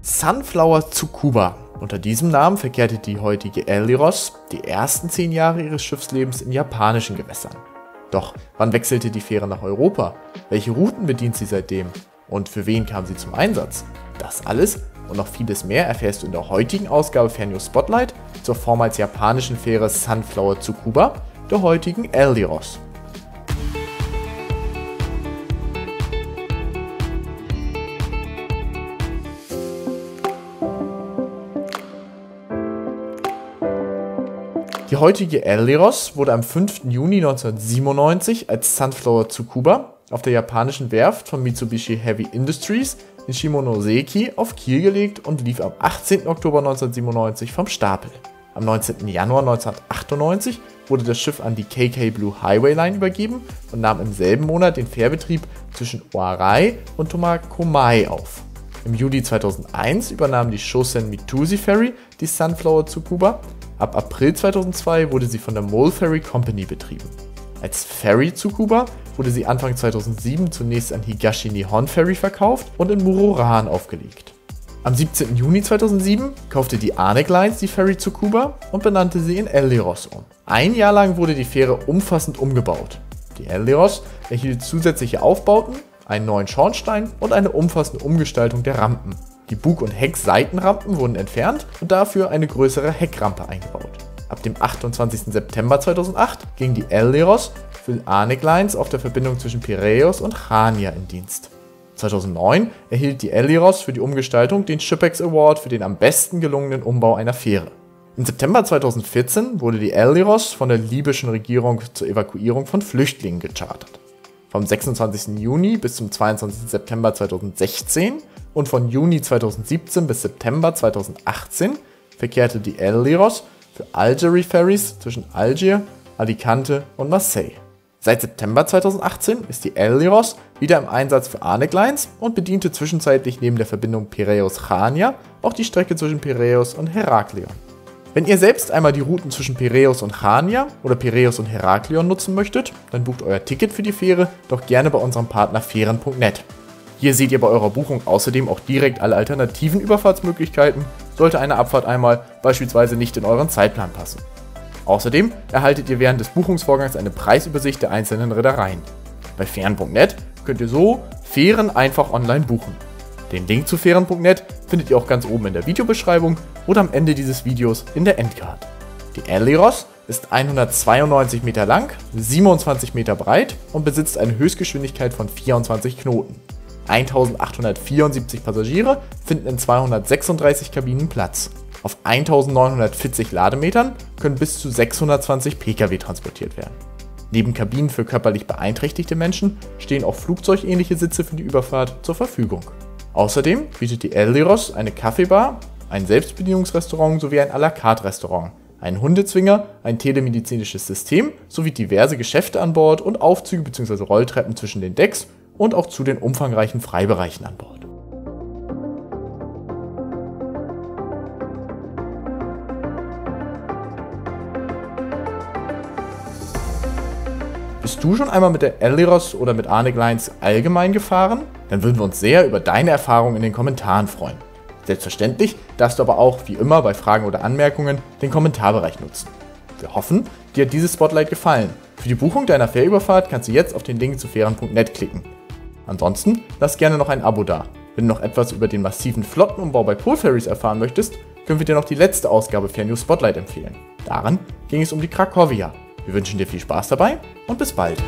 Sunflower Tsukuba. Unter diesem Namen verkehrte die heutige Ellyros die ersten 10 Jahre ihres Schiffslebens in japanischen Gewässern. Doch wann wechselte die Fähre nach Europa? Welche Routen bedient sie seitdem? Und für wen kam sie zum Einsatz? Das alles und noch vieles mehr erfährst du in der heutigen Ausgabe Fernnews Spotlight zur vormals japanischen Fähre Sunflower Tsukuba, der heutigen Ellyros. Die heutige Ellyros wurde am 5. Juni 1997 als Sunflower Tsukuba auf der japanischen Werft von Mitsubishi Heavy Industries in Shimonoseki auf Kiel gelegt und lief am 18. Oktober 1997 vom Stapel. Am 19. Januar 1998 wurde das Schiff an die KK Blue Highway Line übergeben und nahm im selben Monat den Fährbetrieb zwischen Oarai und Tomakomai auf. Im Juli 2001 übernahm die Shosen Mitusi Ferry die Sunflower Tsukuba. Ab April 2002 wurde sie von der Mole Ferry Company betrieben. Als Ferry Tsukuba wurde sie Anfang 2007 zunächst an Higashi Nihon Ferry verkauft und in Muroran aufgelegt. Am 17. Juni 2007 kaufte die Arctic Lines die Ferry Tsukuba und benannte sie in Ellyros um. Ein Jahr lang wurde die Fähre umfassend umgebaut. Die Ellyros erhielt zusätzliche Aufbauten, einen neuen Schornstein und eine umfassende Umgestaltung der Rampen. Die Bug- und Heckseitenrampen wurden entfernt und dafür eine größere Heckrampe eingebaut. Ab dem 28. September 2008 ging die Ellyros für Arctic Lines auf der Verbindung zwischen Piräus und Chania in Dienst. 2009 erhielt die Ellyros für die Umgestaltung den Shipex Award für den am besten gelungenen Umbau einer Fähre. Im September 2014 wurde die Ellyros von der libyschen Regierung zur Evakuierung von Flüchtlingen gechartert. Vom 26. Juni bis zum 22. September 2016 und von Juni 2017 bis September 2018 verkehrte die Ellyros für Algerie Ferries zwischen Algier, Alicante und Marseille. Seit September 2018 ist die Ellyros wieder im Einsatz für Arctic Lines und bediente zwischenzeitlich neben der Verbindung Piräus-Chania auch die Strecke zwischen Piräus und Heraklion. Wenn ihr selbst einmal die Routen zwischen Piräus und Chania oder Piräus und Heraklion nutzen möchtet, dann bucht euer Ticket für die Fähre doch gerne bei unserem Partner Fähren.net. Hier seht ihr bei eurer Buchung außerdem auch direkt alle alternativen Überfahrtsmöglichkeiten, sollte eine Abfahrt einmal beispielsweise nicht in euren Zeitplan passen. Außerdem erhaltet ihr während des Buchungsvorgangs eine Preisübersicht der einzelnen Reedereien. Bei Fähren.net könnt ihr so Fähren einfach online buchen. Den Link zu Fähren.net findet ihr auch ganz oben in der Videobeschreibung oder am Ende dieses Videos in der Endcard. Die Ellyros ist 192 Meter lang, 27 Meter breit und besitzt eine Höchstgeschwindigkeit von 24 Knoten. 1874 Passagiere finden in 236 Kabinen Platz. Auf 1940 Lademetern können bis zu 620 Pkw transportiert werden. Neben Kabinen für körperlich beeinträchtigte Menschen stehen auch flugzeugähnliche Sitze für die Überfahrt zur Verfügung. Außerdem bietet die Ellyros eine Kaffeebar, ein Selbstbedienungsrestaurant sowie ein à la carte Restaurant, einen Hundezwinger, ein telemedizinisches System sowie diverse Geschäfte an Bord und Aufzüge bzw. Rolltreppen zwischen den Decks und auch zu den umfangreichen Freibereichen an Bord. Bist du schon einmal mit der Ellyros oder mit Arctic Lines allgemein gefahren? Dann würden wir uns sehr über deine Erfahrungen in den Kommentaren freuen. Selbstverständlich darfst du aber auch, wie immer, bei Fragen oder Anmerkungen den Kommentarbereich nutzen. Wir hoffen, dir hat dieses Spotlight gefallen. Für die Buchung deiner Fährüberfahrt kannst du jetzt auf den Link zu Fähren.net klicken. Ansonsten lass gerne noch ein Abo da. Wenn du noch etwas über den massiven Flottenumbau bei Pool Ferries erfahren möchtest, können wir dir noch die letzte Ausgabe Fernnews Spotlight empfehlen. Daran ging es um die Cracovia. Wir wünschen dir viel Spaß dabei und bis bald.